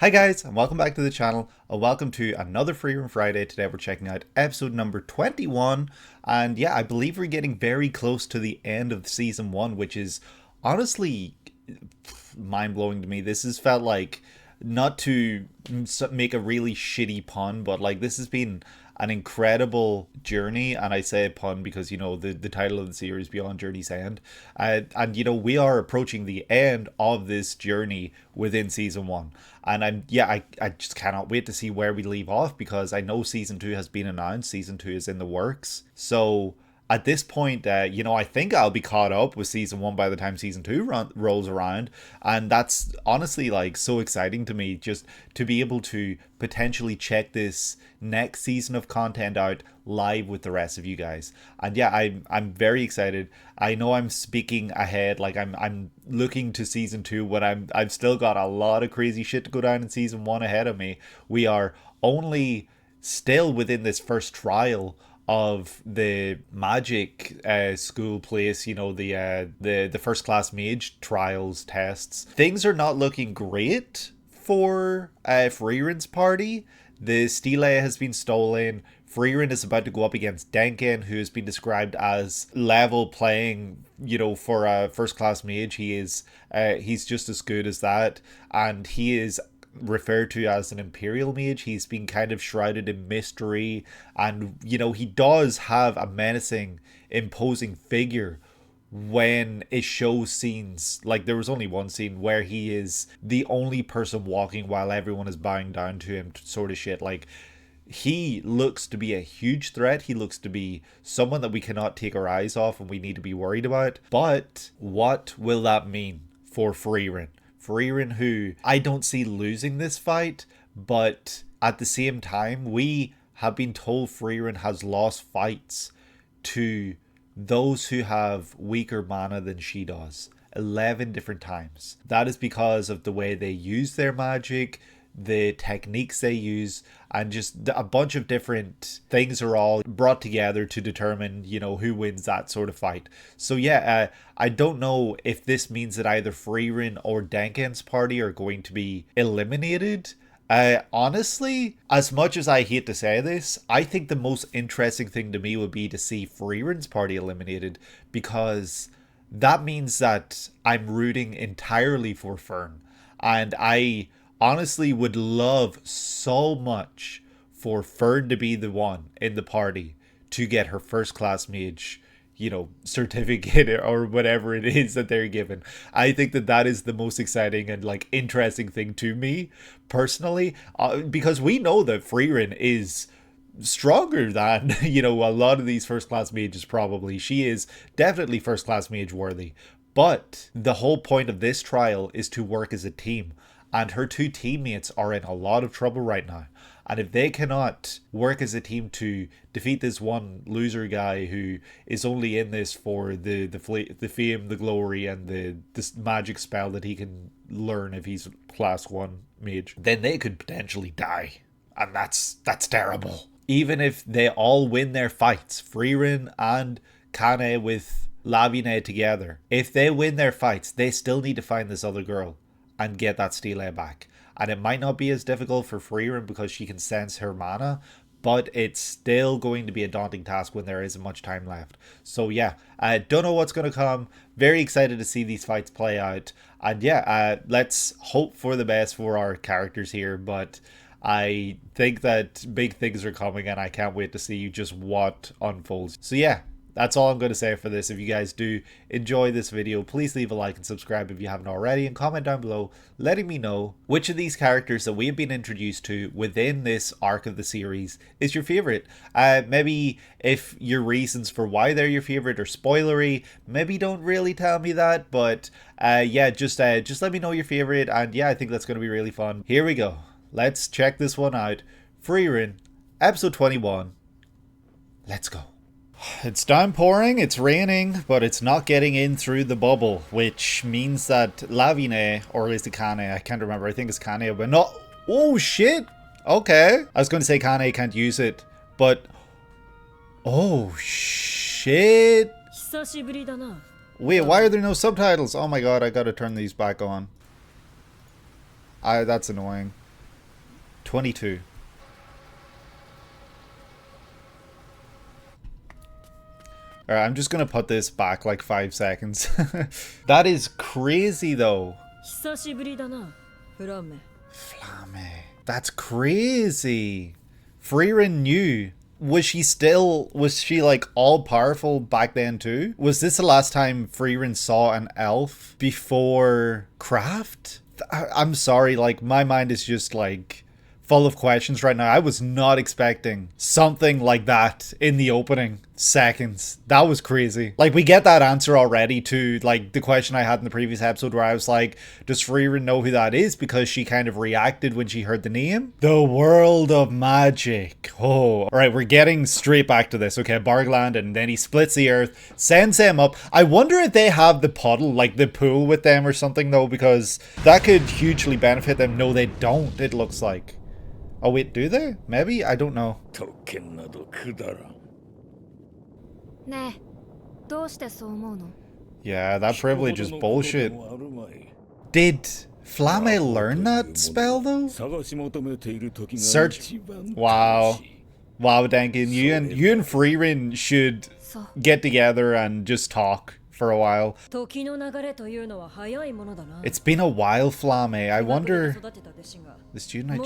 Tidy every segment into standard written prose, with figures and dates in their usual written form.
Hi guys, and welcome back to the channel, and welcome to another Frieren Friday. Today we're checking out episode number 21, and yeah, I believe we're getting very close to the end of season 1, which is honestly mind-blowing to me. This has felt like, not to make a really shitty pun, but like this has been an incredible journey, and I say pun because the title of the series, Beyond Journey's End, and we are approaching the end of this journey within season 1, and I just cannot wait to see where we leave off, because I know season 2 has been announced. Season 2 is in the works, so at this point, I think I'll be caught up with season 1 by the time season 2 rolls around. And that's honestly like so exciting to me, just to be able to potentially check this next season of content out live with the rest of you guys. And yeah, I'm very excited. I know I'm speaking ahead, like I'm looking to season 2 when I've still got a lot of crazy shit to go down in season 1 ahead of me. We are only still within this first trial of the magic school place, the first class mage trials tests. Things are not looking great for Frieren's party. The stele has been stolen. Frieren is about to go up against Denken, who has been described as level playing, for a first class mage. He's just as good as that, and he is referred to as an imperial mage. He's been kind of shrouded in mystery, and he does have a menacing, imposing figure when it shows scenes. Like, there was only one scene where he is the only person walking while everyone is bowing down to him, sort of shit. Like, he looks to be a huge threat. He looks to be someone that we cannot take our eyes off and we need to be worried about. But what will that mean for Frieren? Frieren, who I don't see losing this fight, but at the same time, we have been told Frieren has lost fights to those who have weaker mana than she does 11 different times. That is because of the way they use their magic, the techniques they use, and just a bunch of different things are all brought together to determine, who wins that sort of fight. So yeah, I don't know if this means that either Frieren or Denken's party are going to be eliminated. Honestly, as much as I hate to say this, I think the most interesting thing to me would be to see Frieren's party eliminated, because that means that I'm rooting entirely for Fern, and I honestly would love so much for Fern to be the one in the party to get her first class mage, certificate or whatever it is that they're given. I think that is the most exciting and like interesting thing to me personally, because we know that Frieren is stronger than a lot of these first class mages. Probably she is definitely first class mage worthy, but the whole point of this trial is to work as a team, and her two teammates are in a lot of trouble right now. And if they cannot work as a team to defeat this one loser guy who is only in this for the fame, the glory, and this magic spell that he can learn if he's class 1 mage, then they could potentially die. And that's terrible. Even if they all win their fights, Frieren and Kane with Lavine together, if they win their fights, they still need to find this other girl and get that stele back. And it might not be as difficult for Frieren because she can sense her mana, but it's still going to be a daunting task when there isn't much time left. So yeah, I don't know what's going to come. Very excited to see these fights play out. And yeah, let's hope for the best for our characters here, but I think that big things are coming, and I can't wait to see just what unfolds. So yeah, that's all I'm going to say for this. If you guys do enjoy this video, please leave a like and subscribe if you haven't already, and comment down below letting me know which of these characters that we have been introduced to within this arc of the series is your favorite. Maybe if your reasons for why they're your favorite are spoilery, maybe don't really tell me that, but yeah, just let me know your favorite, and yeah, I think that's going to be really fun. Here we go. Let's check this one out. Frieren, episode 21. Let's go. It's downpouring, it's raining, but it's not getting in through the bubble, which means that Lavine, or is it Kane? I can't remember. I think it's Kane, but no. Oh, shit. Okay. I was going to say Kane can't use it, but... Oh, shit. Wait, why are there no subtitles? Oh my god, I gotta turn these back on. That's annoying. 22. Alright, I'm just gonna put this back like 5 seconds. That is crazy though. Flame. That's crazy. Frieren knew. Was she like all powerful back then too? Was this the last time Frieren saw an elf before Craft? I'm sorry, like my mind is just like full of questions right now. I was not expecting something like that in the opening seconds. That was crazy. Like, we get that answer already to like the question I had in the previous episode where I was like, does Frieren know who that is? Because she kind of reacted when she heard the name. The world of magic. Oh, all right, we're getting straight back to this. Okay, Bargland, and then he splits the earth, sends them up. I wonder if they have the puddle, like the pool with them or something though, because that could hugely benefit them. No, they don't, it looks like. Oh wait, do they? Maybe? I don't know. Yeah, that privilege is bullshit. Did Flame learn that spell though? Search. Wow. Wow, Dankin, you and Frieren should get together and just talk for a while. It's been a while, Flame. I wonder... The student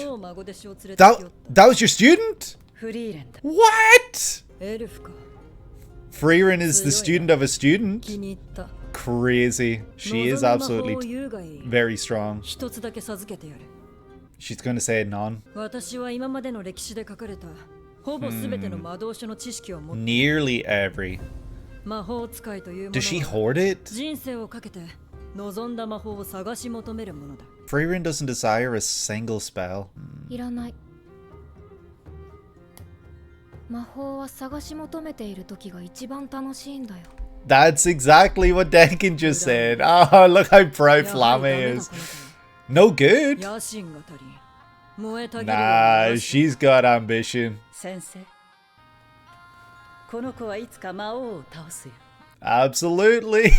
That was your student? What? Frieren is the student of a student? Crazy. She is absolutely very strong. She's going to say none. Nearly every. Does she hoard it? Frieren doesn't desire a single spell. That's exactly what Denkin just said. Oh, look how proud Flame is. No good? Nah, she's got ambition. Absolutely.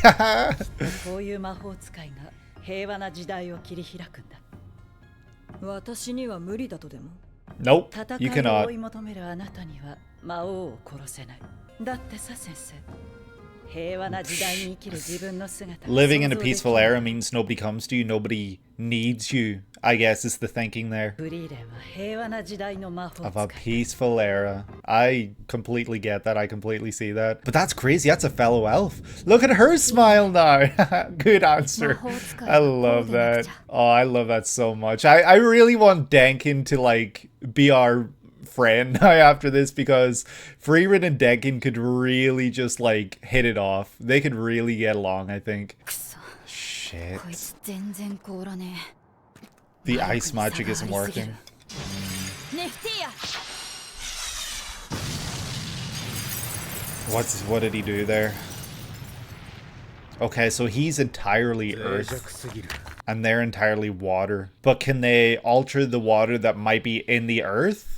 Nope, you cannot. Living in a peaceful era means nobody comes to you, nobody needs you, I guess is the thinking there. Of a peaceful era. I completely get that, I completely see that. But that's crazy, that's a fellow elf. Look at her smile now. Good answer. I love that. Oh, I love that so much. I really want Denkin to like be our friend now after this, because Frieren and Denkin could really just like hit it off. They could really get along, I think. Shit. The ice magic isn't working. What did he do there? Okay, so he's entirely earth and they're entirely water. But can they alter the water that might be in the earth?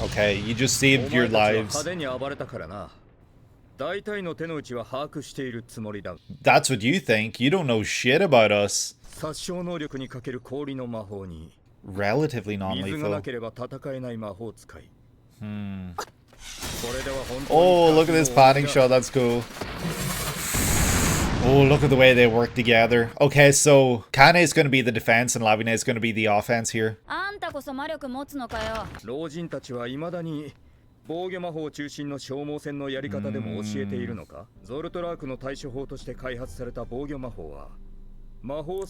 Okay, you just saved your lives. That's what you think. You don't know shit about us. Relatively non-lethal. Oh, look at this panning shot. That's cool. Oh, look at the way they work together. Okay, so Kane is going to be the defense and Lavine is going to be the offense here.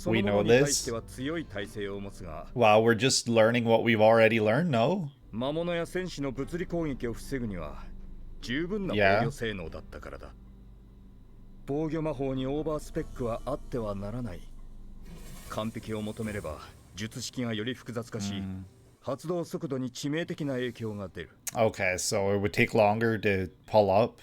We know this. Wow, we're just learning what we've already learned, no? Yeah. Okay, so it would take longer to pull up.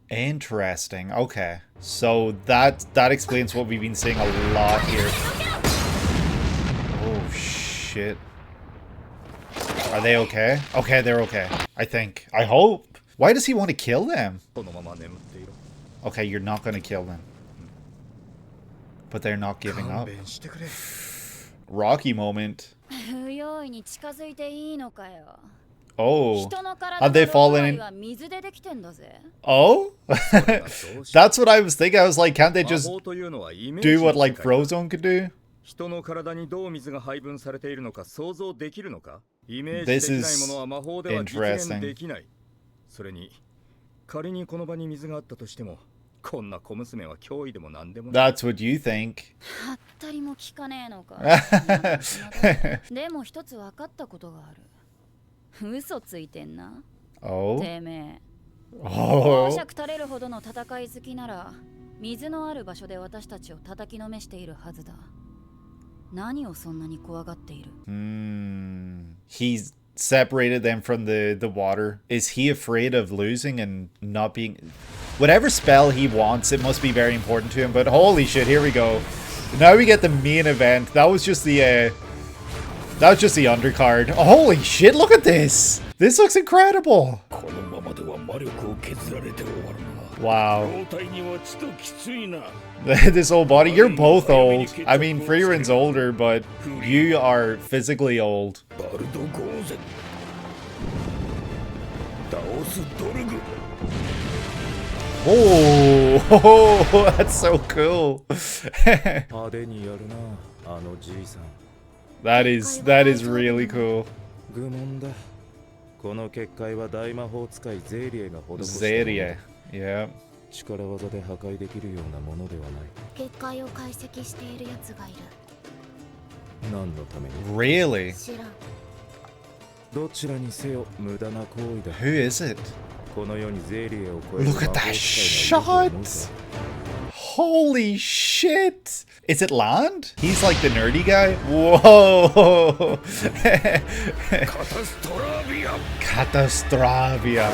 Interesting. Okay, so that explains what we've been seeing a lot here. Oh shit. Are they okay? Okay, they're okay. I think. I hope. Why does he want to kill them? Okay, you're not gonna kill them. But they're not giving up. Rocky moment. Oh. Have they fallen in? Oh? That's what I was thinking. I was like, can't they just do what like Frozone could do? This is interesting. That's what you think. Oh? Oh? He's separated them from the water. Is he afraid of losing and not being... Whatever spell he wants, it must be very important to him. But holy shit, here we go. Now we get the main event. That was just the undercard. Holy shit, look at this. This looks incredible. Wow. This old body. You're both old. I mean, Frieren's older, but you are physically old. Oh, that's so cool. That is really cool. Zeria, yeah. Really? Who is it? Look at that shot! Holy shit! Is it land? He's like the nerdy guy? Whoa! Catastravia.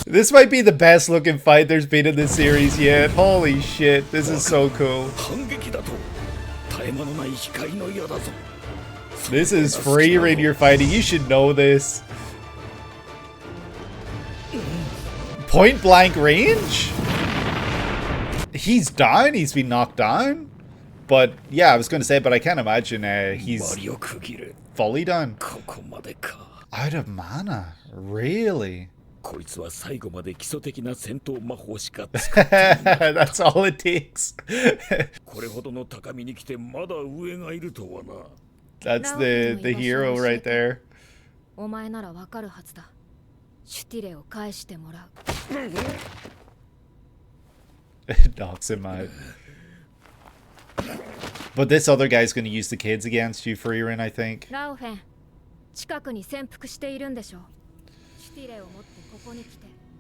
This might be the best looking fight there's been in this series yet. Holy shit, this is so cool. This is Frieren you're fighting. You should know this. Point blank range? He's down. He's been knocked down. But yeah, I was going to say, but I can't imagine he's fully down. Out of mana? Really? That's all it takes. That's the hero right there. Knocks him out. But this other guy's going to use the kids against you, Frieren, I think.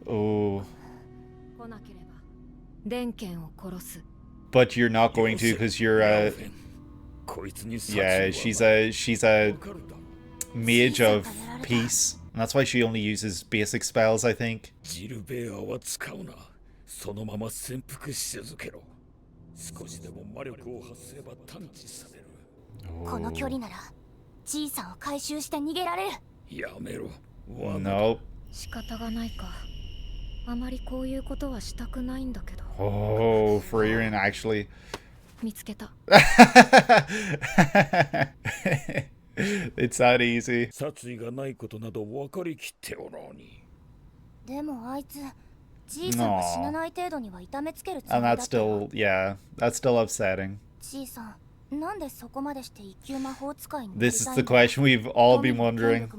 Oh. But you're not going to because you're yeah, she's a mage of peace. And that's why she only uses basic spells, I think. Nope. Oh, Frieren actually. It's that easy. And that's still, yeah, that's still upsetting. This is the question we've all been wondering.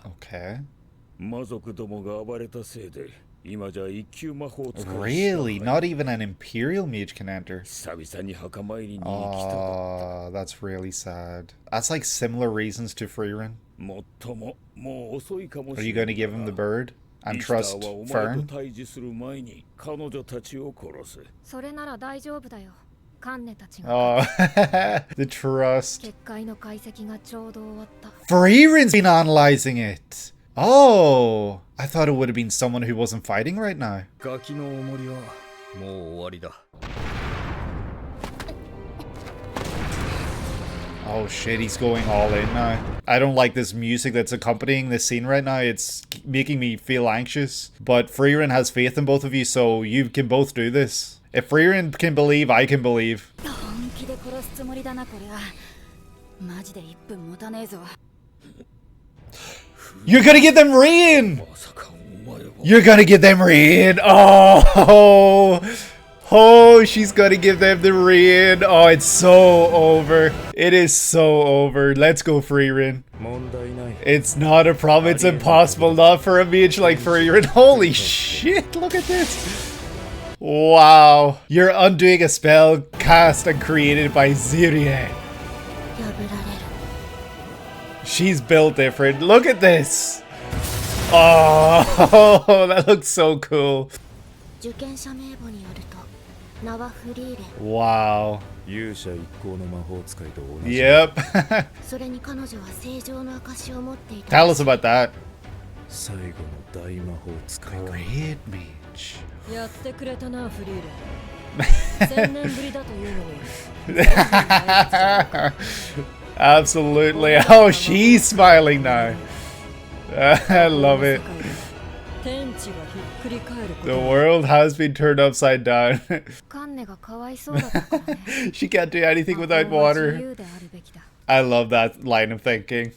Okay. Really? Not even an Imperial mage can enter? Oh, that's really sad. That's like similar reasons to Frieren. Are you going to give him the bird? And trust Fern? Oh, the trust. Frieren's been analyzing it. Oh, I thought it would have been someone who wasn't fighting right now. Oh shit, he's going all in now. I don't like this music that's accompanying this scene right now. It's making me feel anxious. But Frieren has faith in both of you, so you can both do this. If Frieren can believe, I can believe. You're gonna get them rain! You're gonna get them rain! Oh! Oh, she's gonna give them the rain. Oh, it's so over. It is so over. Let's go, Frieren. It's not a problem. It's impossible not for a mage like Frieren. Holy shit, look at this. Wow. You're undoing a spell cast and created by Zirie. She's built different. Look at this. Oh, that looks so cool. Wow. Yep. Tell us about that. Great mage. Absolutely. Oh, she's smiling now. I love it. The world has been turned upside down. She can't do anything without water. I love that line of thinking.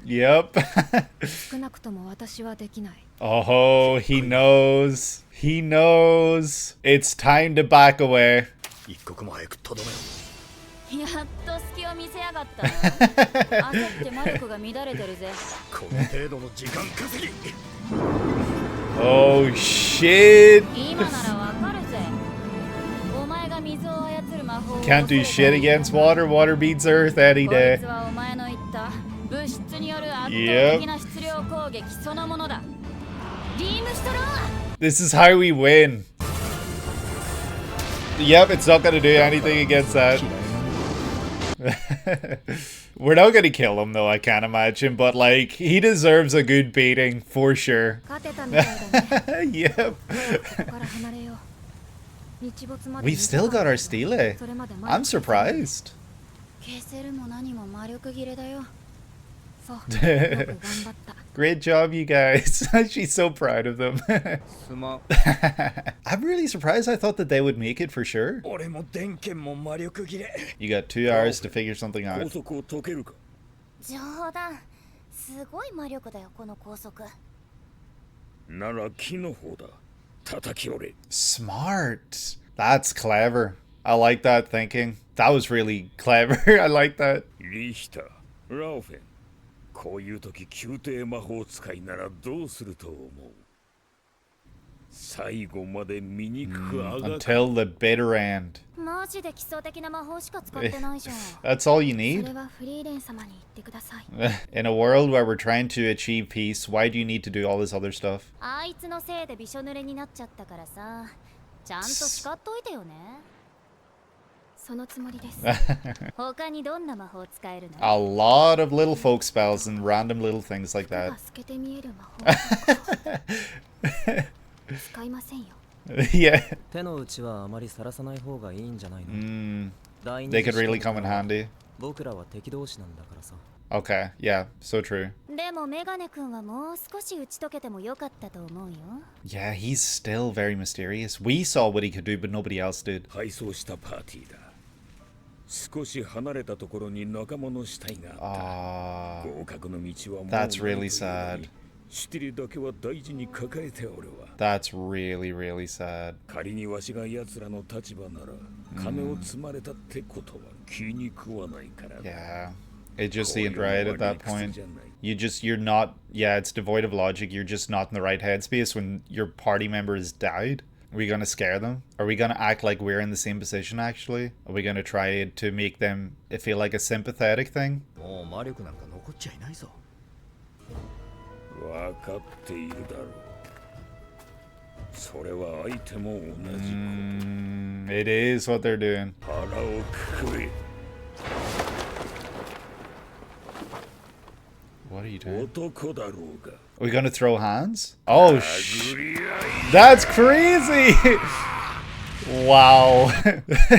Yep. Oh, he knows. He knows. It's time to back away. Oh shit. Can't do shit against water. Water beats earth any day. Yep. This is how we win. Yep, it's not gonna do anything against that. We're not gonna kill him though, I can't imagine, but like, he deserves a good beating for sure. Yep. We've still got our stele. I'm surprised. Great job, you guys. She's so proud of them. I'm really surprised. I thought that they would make it for sure. You got 2 hours to figure something out. Smart. That's clever. I like that thinking. That was really clever. I like that. Until the bitter end. That's all you need. In a world where we're trying to achieve peace, why do you need to do all this other stuff? A lot of little folk spells and random little things like that. Yeah. They could really come in handy. Okay, yeah, so true. Yeah, he's still very mysterious. We saw what he could do, but nobody else did. That's really sad. That's really, really sad. Yeah. It just seemed right at that point. You're not, yeah, it's devoid of logic. You're just not in the right headspace when your party member has died. Are we going to scare them? Are we going to act like we're in the same position, actually? Are we going to try to make them feel like a sympathetic thing? It is what they're doing. What are you doing? Are we gonna throw hands? Oh, that's crazy! Wow.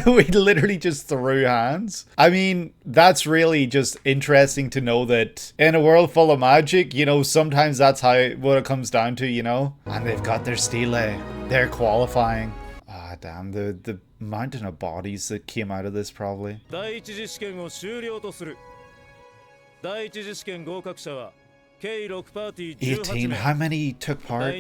We literally just threw hands. I mean, that's really just interesting to know that in a world full of magic, you know, sometimes that's what it comes down to, you know? And they've got their stele. They're qualifying. Ah, damn, the mountain of bodies that came out of this probably. 18. How many took part?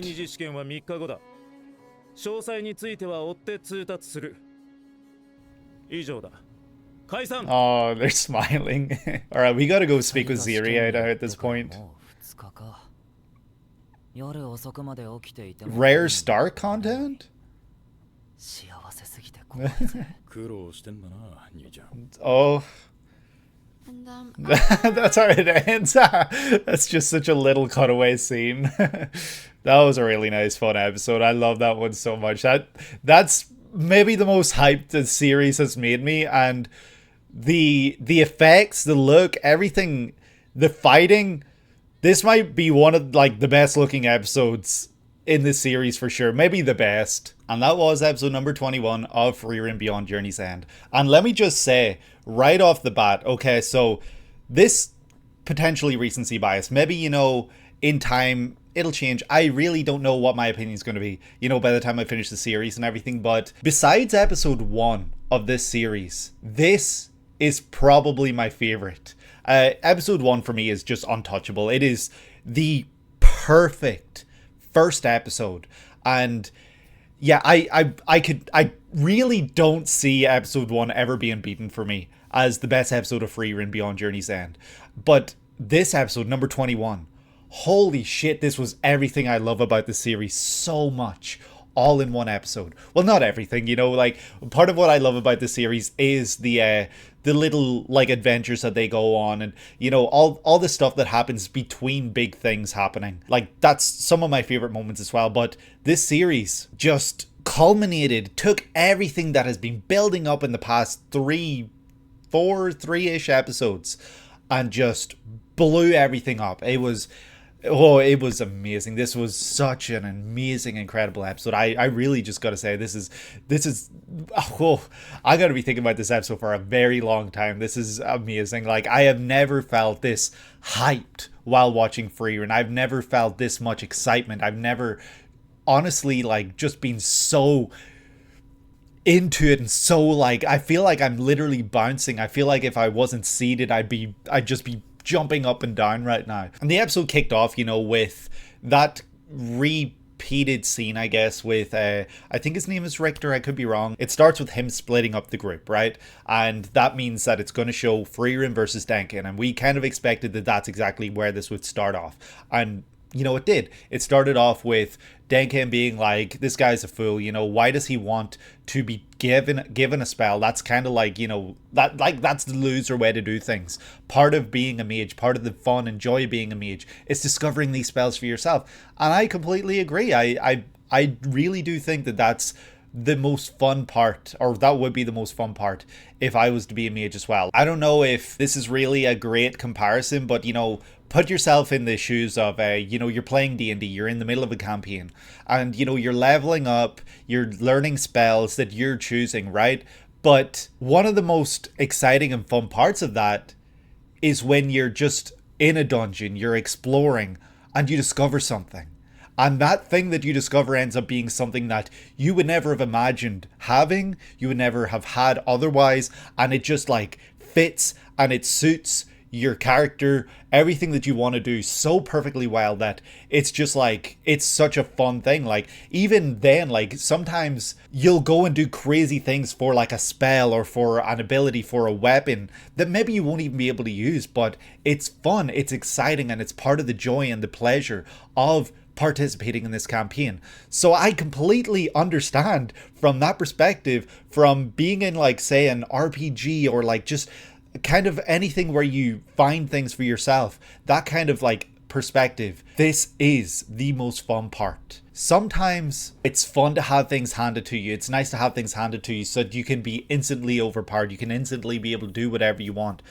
Oh, they're smiling. Alright, we gotta go speak with Ziri at this point. Rare star content? Oh. That's how it ends. That's just such a little cutaway scene. That was a really nice, fun episode. I love that one so much. That's maybe the most hyped the series has made me, and the effects, the look, everything, the fighting. This might be one of like the best looking episodes in this series for sure. Maybe the best. And that was episode number 21 of Frieren Beyond Journey's End. And let me just say, right off the bat, okay, so this potentially recency bias. Maybe, you know, in time it'll change. I really don't know what my opinion is going to be, you know, by the time I finish the series and everything. But besides episode 1 of this series, this is probably my favorite. Episode 1 for me is just untouchable. It is the perfect first episode, and yeah, I really don't see episode 1 ever being beaten for me as the best episode of Frieren Beyond Journey's End. But this episode, number 21, holy shit, this was everything I love about the series so much, all in one episode. Well, not everything, you know, like part of what I love about the series is the little like adventures that they go on, and you know, all the stuff that happens between big things happening. Like that's some of my favorite moments as well. But this series just culminated, took everything that has been building up in the past three-ish episodes and just blew everything up. It was amazing. This was such an amazing, incredible episode. I really just gotta say, this is I gotta be thinking about this episode for a very long time. This is amazing. Like, I have never felt this hyped while watching Frieren. I've never felt this much excitement. I've never honestly like just been so into it, and so like I feel like I'm literally bouncing. I feel like if I wasn't seated, I'd just be jumping up and down right now. And the episode kicked off, you know, with that repeated scene, I guess, with I think his name is Richter, I could be wrong. It starts with him splitting up the group, right? And that means that it's going to show Frieren versus Denken, and we kind of expected that that's exactly where this would start off. And you know, it did. It started off with Denken being like, this guy's a fool, you know, why does he want to be given a spell? That's kind of like, you know, that's the loser way to do things. Part of being a mage, part of the fun and joy of being a mage is discovering these spells for yourself. And I completely agree. I really do think that that's the most fun part, or that would be the most fun part if I was to be a mage as well. I don't know if this is really a great comparison, but you know, put yourself in the shoes of you know, you're playing D&D, you're in the middle of a campaign, and you know, you're leveling up, you're learning spells that you're choosing, right? But one of the most exciting and fun parts of that is when you're just in a dungeon, you're exploring, and you discover something. And that thing that you discover ends up being something that you would never have imagined having, you would never have had otherwise, and it just like fits and it suits your character, everything that you want to do so perfectly well that it's just like, it's such a fun thing. Like, even then, like, sometimes you'll go and do crazy things for like a spell or for an ability, for a weapon that maybe you won't even be able to use, but it's fun, it's exciting, and it's part of the joy and the pleasure of participating in this campaign. So I completely understand from that perspective, from being in like, say, an RPG or like just kind of anything where you find things for yourself, that kind of like perspective, this is the most fun part. Sometimes it's fun to have things handed to you. It's nice to have things handed to you so that you can be instantly overpowered. You can instantly be able to do whatever you want.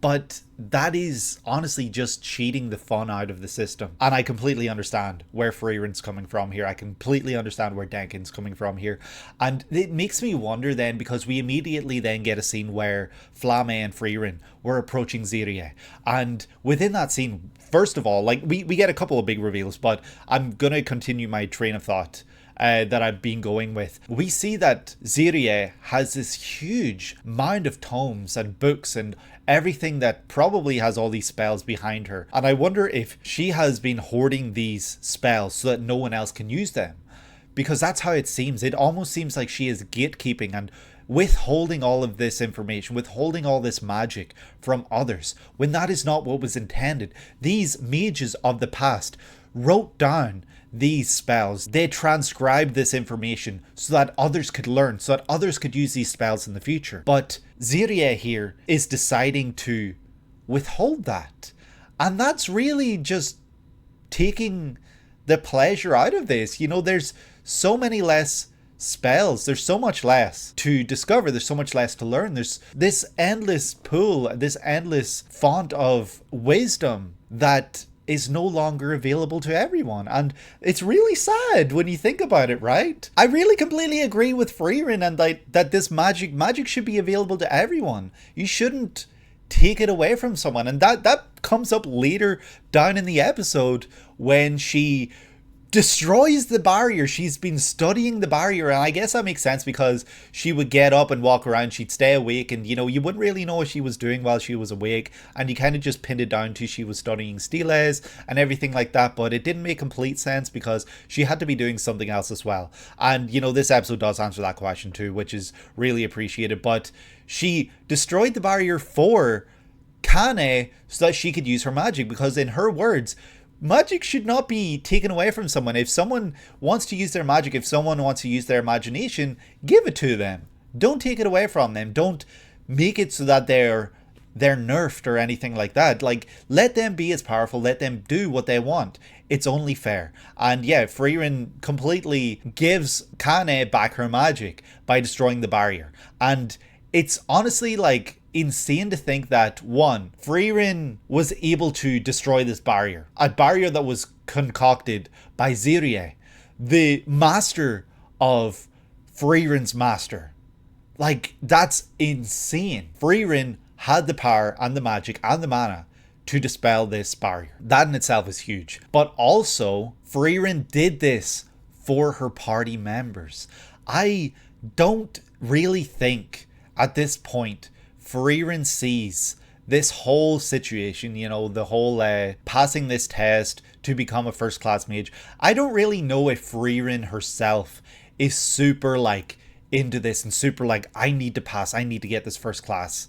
But that is honestly just cheating the fun out of the system. And I completely understand where Frieren's coming from here. I completely understand where Denkin's coming from here. And it makes me wonder then, because we immediately then get a scene where Flamme and Frieren were approaching Ziria. And within that scene, first of all, like we get a couple of big reveals, but I'm going to continue my train of thought that I've been going with. We see that Ziria has this huge mound of tomes and books and everything that probably has all these spells behind her. And I wonder if she has been hoarding these spells so that no one else can use them. Because that's how it seems. It almost seems like she is gatekeeping and withholding all of this information, withholding all this magic from others, when that is not what was intended. These mages of the past wrote down these spells. They transcribed this information so that others could learn, so that others could use these spells in the future. But Ziria here is deciding to withhold that. And that's really just taking the pleasure out of this. You know, there's so many less spells, there's so much less to discover, there's so much less to learn, there's this endless pool, this endless font of wisdom that is no longer available to everyone. And it's really sad when you think about it, right? I really completely agree with Frieren and that this magic should be available to everyone. You shouldn't take it away from someone. And that comes up later down in the episode when she destroys the barrier. She's been studying the barrier, and I guess that makes sense because she would get up and walk around, she'd stay awake, and you know, you wouldn't really know what she was doing while she was awake, and you kind of just pinned it down to she was studying steles and everything like that. But it didn't make complete sense because she had to be doing something else as well. And you know, this episode does answer that question too, which is really appreciated. But she destroyed the barrier for Kane so that she could use her magic, because in her words, magic should not be taken away from someone. If someone wants to use their magic, if someone wants to use their imagination, give it to them. Don't take it away from them. Don't make it so that they're nerfed or anything like that. Like, let them be as powerful. Let them do what they want. It's only fair. And yeah, Frieren completely gives Kane back her magic by destroying the barrier. And it's honestly like insane to think that, one, Frieren was able to destroy this barrier, a barrier that was concocted by Ziria, the master of Frieren's master. Like, that's insane. Frieren had the power and the magic and the mana to dispel this barrier. That in itself is huge. But also, Frieren did this for her party members. I don't really think at this point Frieren sees this whole situation, you know, the whole passing this test to become a first class mage. I don't really know if Frieren herself is super like into this and super like, I need to pass, I need to get this first class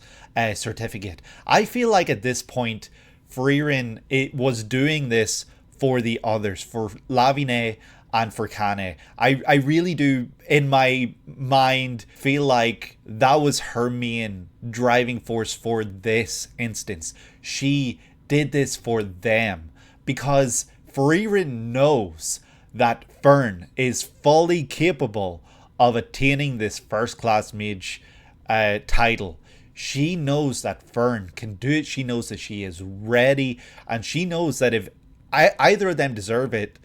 certificate. I feel like at this point Frieren was doing this for the others, for Lavine and for Kane. I really do, in my mind, feel like that was her main driving force for this instance. She did this for them because Frieren knows that Fern is fully capable of attaining this first class mage title. She knows that Fern can do it. She knows that she is ready, and she knows that if either of them deserve it,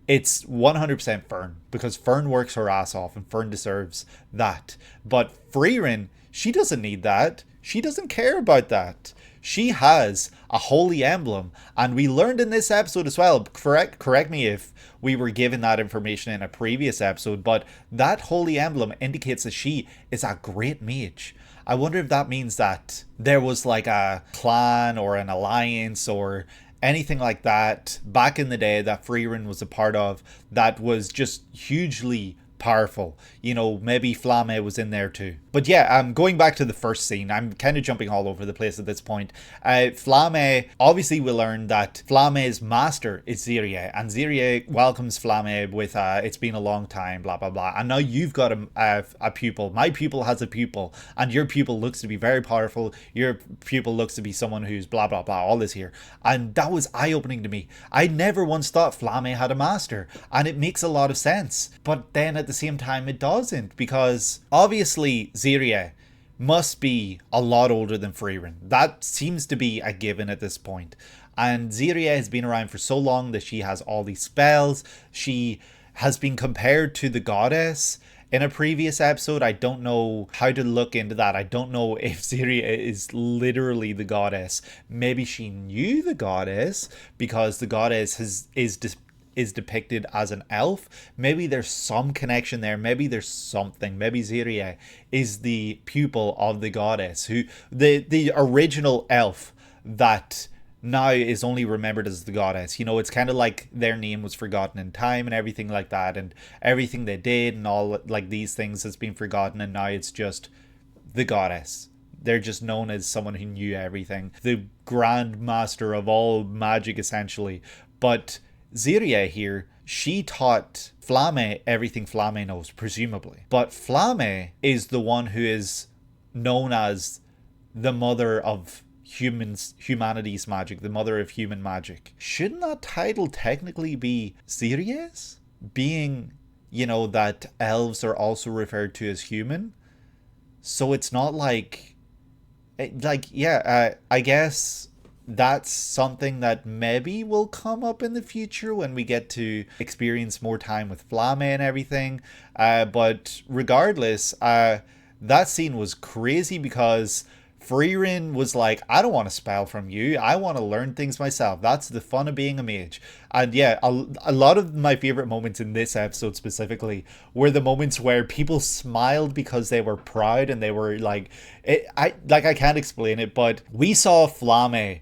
it's 100% Fern, because Fern works her ass off and Fern deserves that. But Frieren, she doesn't need that. She doesn't care about that. She has a holy emblem, and we learned in this episode as well, correct me if we were given that information in a previous episode, but that holy emblem indicates that she is a great mage. I wonder if that means that there was like a clan or an alliance or anything like that back in the day that Frieren was a part of that was just hugely powerful. You know, maybe Flamme was in there too. But yeah, going back to the first scene, I'm kind of jumping all over the place at this point. Flamme, obviously we learned that Flamme's master is Ziria, and Ziria welcomes Flamme with it's been a long time, blah blah blah, and now you've got a pupil. My pupil has a pupil, and your pupil looks to be very powerful. Your pupil looks to be someone who's blah blah blah, all this here. And that was eye-opening to me. I never once thought Flamme had a master, and it makes a lot of sense. But then at the same time it doesn't, because obviously Ziria must be a lot older than Frieren. That seems to be a given at this point. And Ziria has been around for so long that she has all these spells. She has been compared to the goddess in a previous episode. I don't know how to look into that. I don't know if Ziria is literally the goddess. Maybe she knew the goddess because the goddess is depicted as an elf. Maybe there's some connection there. Maybe there's something. Maybe Ziria is the pupil of the goddess, who the original elf that now is only remembered as the goddess. You know, it's kind of like their name was forgotten in time and everything like that, and everything they did and all like these things has been forgotten, and now it's just the goddess. They're just known as someone who knew everything, the grand master of all magic essentially. But Ziria here, she taught Flame everything Flame knows, presumably. But Flame is the one who is known as the mother of humanity's magic, the mother of human magic. Shouldn't that title technically be Ziria's? Being, you know, that elves are also referred to as human. So it's not like I guess that's something that maybe will come up in the future when we get to experience more time with Flame and everything. But regardless, that scene was crazy because Frieren was like, I don't want a spell from you. I want to learn things myself. That's the fun of being a mage. And yeah, a lot of my favorite moments in this episode specifically were the moments where people smiled because they were proud and they were like, I can't explain it, but we saw Flame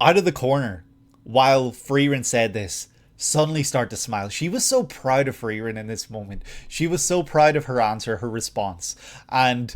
out of the corner while Frieren said this suddenly start to smile. She was so proud of Frieren in this moment. She was so proud of her answer, her response. And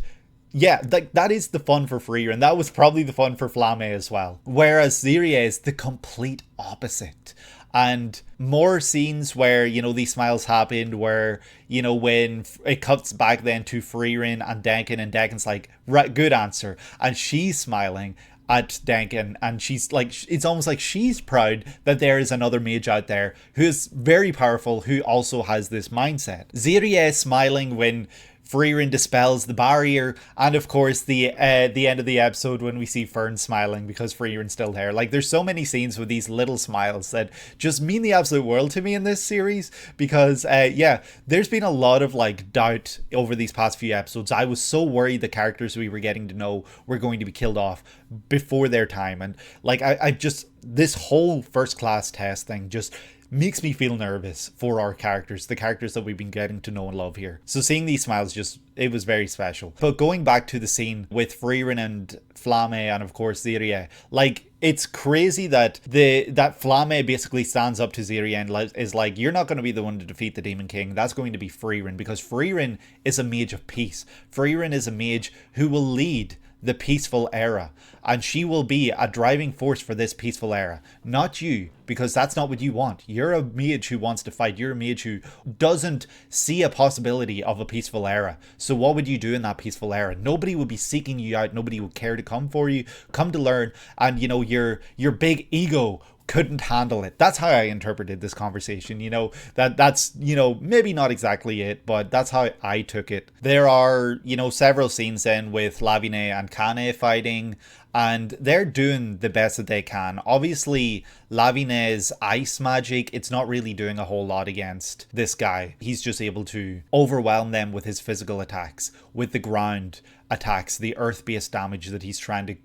yeah, that is the fun for Frieren, and that was probably the fun for Flame as well. Whereas Ziria is the complete opposite. And more scenes where, you know, these smiles happened, where, you know, when it cuts back then to Frieren and Duncan's like, right, good answer. And she's smiling at Duncan, and she's like, it's almost like she's proud that there is another mage out there who is very powerful, who also has this mindset. Ziria is smiling when Frieren dispels the barrier, and of course the end of the episode when we see Fern smiling because Frieren's still there. Like, there's so many scenes with these little smiles that just mean the absolute world to me in this series, because yeah, there's been a lot of like doubt over these past few episodes. I was so worried the characters we were getting to know were going to be killed off before their time, and like I just, this whole first class test thing just makes me feel nervous for our characters, the characters that we've been getting to know and love here. So seeing these smiles, just, it was very special. But going back to the scene with Frieren and Flame and of course Ziria, like, it's crazy that that Flame basically stands up to Ziria and is like, you're not going to be the one to defeat the Demon King. That's going to be Frieren, because Frieren is a mage of peace. Frieren is a mage who will lead the peaceful era, and she will be a driving force for this peaceful era, not you, because that's not what you want. You're a mage who wants to fight. You're a mage who doesn't see a possibility of a peaceful era. So what would you do in that peaceful era? Nobody would be seeking you out. Nobody would care to come for you, come to learn, and you know, your big ego couldn't handle it. That's how I interpreted this conversation. You know, that's, you know, maybe not exactly it, but that's how I took it. There are, you know, several scenes then with Lavine and Kane fighting, and they're doing the best that they can. Obviously, Lavine's ice magic, it's not really doing a whole lot against this guy. He's just able to overwhelm them with his physical attacks, with the ground attacks, the earth-based damage that he's trying to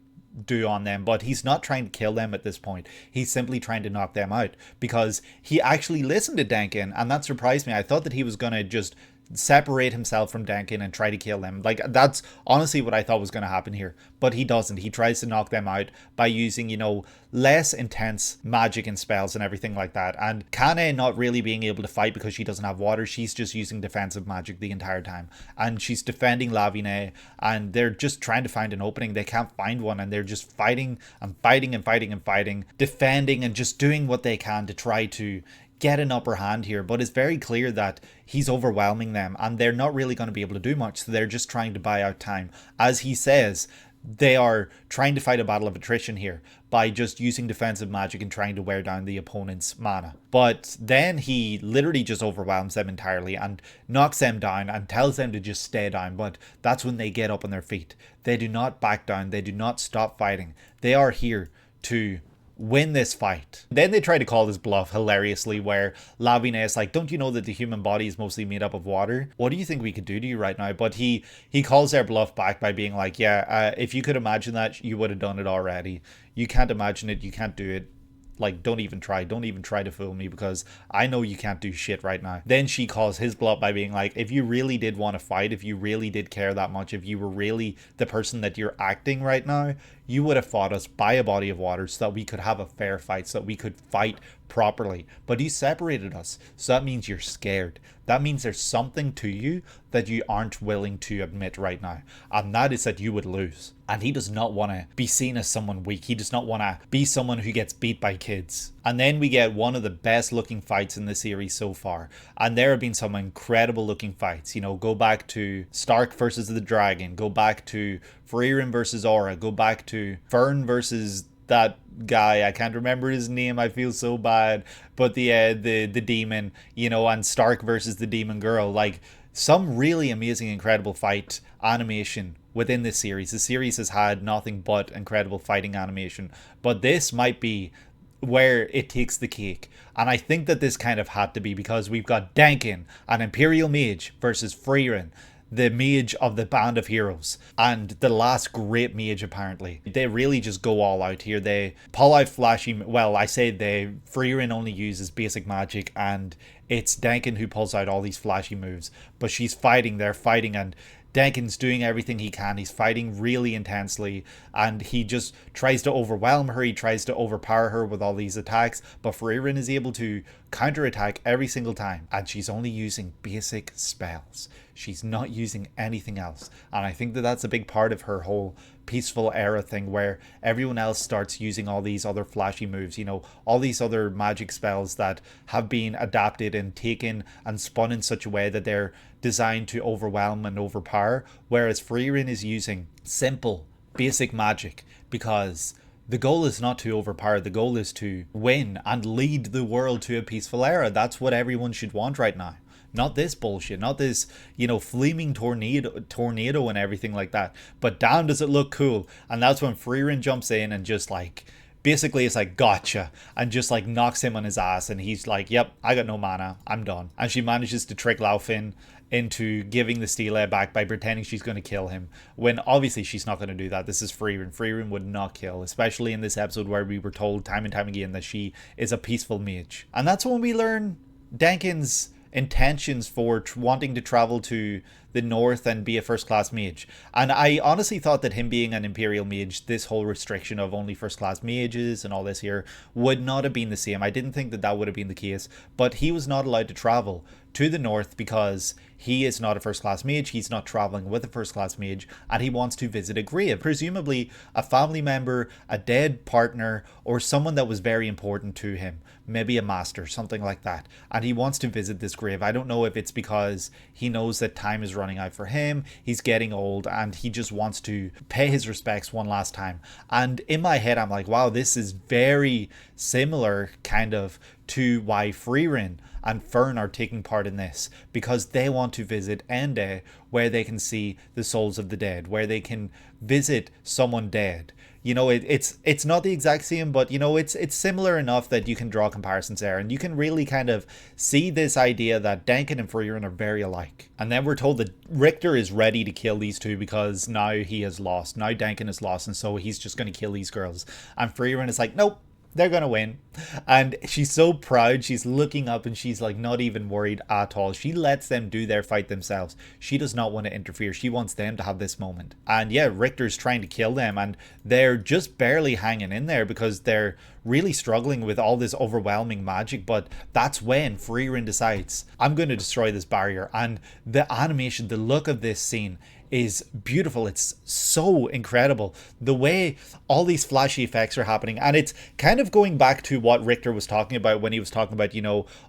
do on them, but he's not trying to kill them at this point. He's simply trying to knock them out, because he actually listened to Duncan, and that surprised me. I thought that he was gonna just separate himself from Duncan and try to kill them. Like, that's honestly what I thought was going to happen here, but he doesn't. He tries to knock them out by using, you know, less intense magic and spells and everything like that. And Kane not really being able to fight because she doesn't have water, she's just using defensive magic the entire time, and she's defending Lavine, and they're just trying to find an opening. They can't find one, and they're just fighting and fighting and fighting and fighting, defending and just doing what they can to try to get an upper hand here. But it's very clear that he's overwhelming them, and they're not really going to be able to do much, so they're just trying to buy out time. As he says, they are trying to fight a battle of attrition here by just using defensive magic and trying to wear down the opponent's mana. But then he literally just overwhelms them entirely and knocks them down and tells them to just stay down. But that's when they get up on their feet. They do not back down. They do not stop fighting. They are here to win this fight. Then they try to call this bluff hilariously, where Lavina is like, don't you know that the human body is mostly made up of water? What do you think we could do to you right now? But he calls their bluff back by being like, yeah, if you could imagine that, you would have done it already. You can't imagine it. You can't do it. Like, don't even try to fool me, because I know you can't do shit right now. Then she calls his bluff by being like, if you really did want to fight, if you really did care that much, if you were really the person that you're acting right now, you would have fought us by a body of water so that we could have a fair fight, so that we could fight properly. But you separated us, so that means you're scared. That means there's something to you that you aren't willing to admit right now, and that is that you would lose. And he does not want to be seen as someone weak. He does not want to be someone who gets beat by kids. And then we get one of the best looking fights in the series so far, and there have been some incredible looking fights. You know, go back to Stark versus the dragon, go back to Frieren versus Aura, go back to Fern versus that guy, I can't remember his name, I feel so bad, but the demon, you know, and Stark versus the demon girl. Like, some really amazing, incredible fight animation within this series. The series has had nothing but incredible fighting animation, but this might be where it takes the cake. And I think that this kind of had to be, because we've got Dankin, an Imperial Mage, versus Frieren, the mage of the band of heroes, and the last great mage. Apparently they really just go all out here. They pull out flashy, well, I say they, Frieren only uses basic magic, and it's Dankin who pulls out all these flashy moves. But she's fighting, they're fighting, and Dankin's doing everything he can. He's fighting really intensely, and he just tries to overwhelm her. He tries to overpower her with all these attacks, but Frieren is able to counterattack every single time, and she's only using basic spells. She's not using anything else, and I think that that's a big part of her whole peaceful era thing, where everyone else starts using all these other flashy moves, you know, all these other magic spells that have been adapted and taken and spun in such a way that they're designed to overwhelm and overpower, whereas Frieren is using simple basic magic, because the goal is not to overpower. The goal is to win and lead the world to a peaceful era. That's what everyone should want right now. Not this bullshit, not this, you know, flaming tornado and everything like that. But damn, does it look cool. And that's when Frieren jumps in and just like, basically it's like, gotcha, and just like knocks him on his ass, and he's like, yep, I got no mana, I'm done. And she manages to trick Laufin into giving the stele back by pretending she's going to kill him, when obviously she's not going to do that. This is Frieren. Frieren would not kill, especially in this episode where we were told time and time again that she is a peaceful mage. And that's when we learn Dankin's intentions for wanting to travel to the north and be a first class mage. And I honestly thought that him being an Imperial Mage, this whole restriction of only first class mages and all this here, would not have been the same. I didn't think that that would have been the case, but he was not allowed to travel to the north because he is not a first class mage. He's not traveling with a first class mage, and he wants to visit a grave, presumably a family member, a dead partner, or someone that was very important to him, maybe a master, something like that. And he wants to visit this grave. I don't know if it's because he knows that time is running out for him, he's getting old, and he just wants to pay his respects one last time. And in my head I'm like, wow, this is very similar kind of to why Frieren and Fern are taking part in this, because they want to visit Ende, where they can see the souls of the dead, where they can visit someone dead. You know, it's not the exact same, but you know, it's similar enough that you can draw comparisons there, and you can really kind of see this idea that Dankin and Frieren are very alike. And then we're told that Richter is ready to kill these two because now he has lost. Now Dankin is lost, and so he's just going to kill these girls. And Frieren is like, nope, they're gonna win. And she's so proud, she's looking up and she's like not even worried at all. She lets them do their fight themselves. She does not want to interfere. She wants them to have this moment. And yeah, Richter's trying to kill them, and they're just barely hanging in there because they're really struggling with all this overwhelming magic. But that's when Frieren decides, I'm going to destroy this barrier. And the animation, the look of this scene is beautiful. It's so incredible. The way all these flashy effects are happening. And it's kind of going back to what Richter was talking about when he was talking about,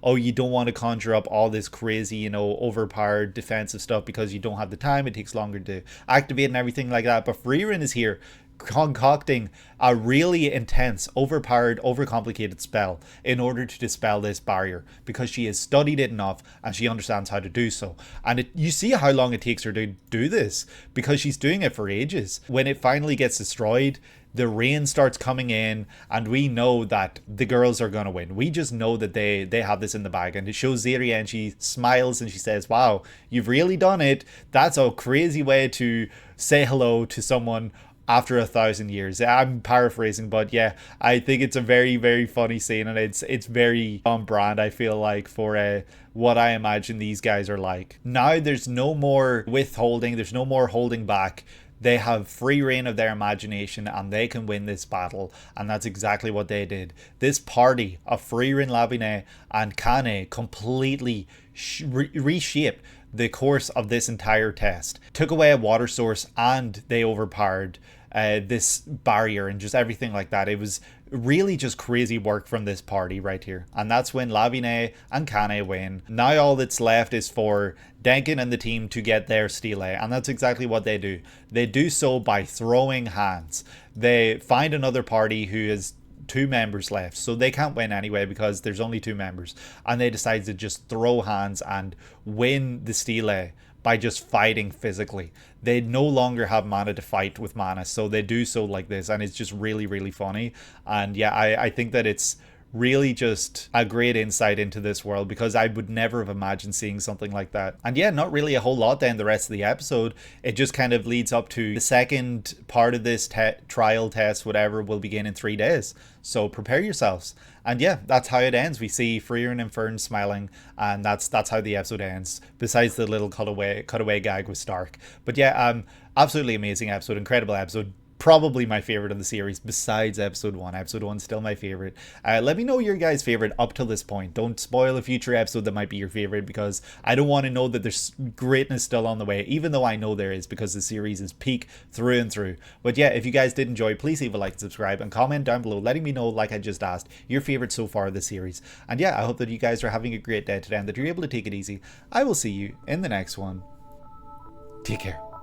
oh, you don't want to conjure up all this crazy, overpowered defensive stuff because you don't have the time. It takes longer to activate and everything like that. But Frieren is here concocting a really intense, overpowered, overcomplicated spell in order to dispel this barrier because she has studied it enough and she understands how to do so. And you see how long it takes her to do this because she's doing it for ages. When it finally gets destroyed, the rain starts coming in and we know that the girls are going to win. We just know that they have this in the bag, and it shows Zaria and she smiles and she says, wow, you've really done it. That's a crazy way to say hello to someone after 1,000 years. I'm paraphrasing, but yeah, I think it's a very, very funny scene, and it's very on brand, I feel like, for what I imagine these guys are like. Now there's no more withholding, there's no more holding back. They have free reign of their imagination and they can win this battle, and that's exactly what they did. This party of Frieren, Labiné and Kane completely reshaped the course of this entire test. Took away a water source and they overpowered this barrier and just everything like that. It was really just crazy work from this party right here. And that's when Labiné and Kane win. Now all that's left is for Denkin and the team to get their stele, and that's exactly what they do. They do so by throwing hands. They find another party who has 2 members left, so they can't win anyway because there's only 2 members, and they decide to just throw hands and win the stele by just fighting physically. They no longer have mana to fight with mana, so they do so like this, and it's just really, really funny. And yeah, I think that it's really just a great insight into this world because I would never have imagined seeing something like that. And yeah, not really a whole lot then the rest of the episode. It just kind of leads up to the second part of this trial test, whatever, will begin in 3 days. So prepare yourselves. And yeah, that's how it ends. We see Frieren and Fern smiling, and that's how the episode ends, besides the little cutaway gag with Stark. But yeah, absolutely amazing episode, incredible episode. Probably my favorite of the series besides episode 1. Episode 1's still my favorite. Let me know your guys' favorite up till this point. Don't spoil a future episode that might be your favorite, because I don't want to know that there's greatness still on the way, even though I know there is, because the series is peak through and through. But yeah, if you guys did enjoy, please leave a like and subscribe and comment down below letting me know, like I just asked, your favorite so far of the series. And yeah, I hope that you guys are having a great day today and that you're able to take it easy. I will see you in the next one. Take care.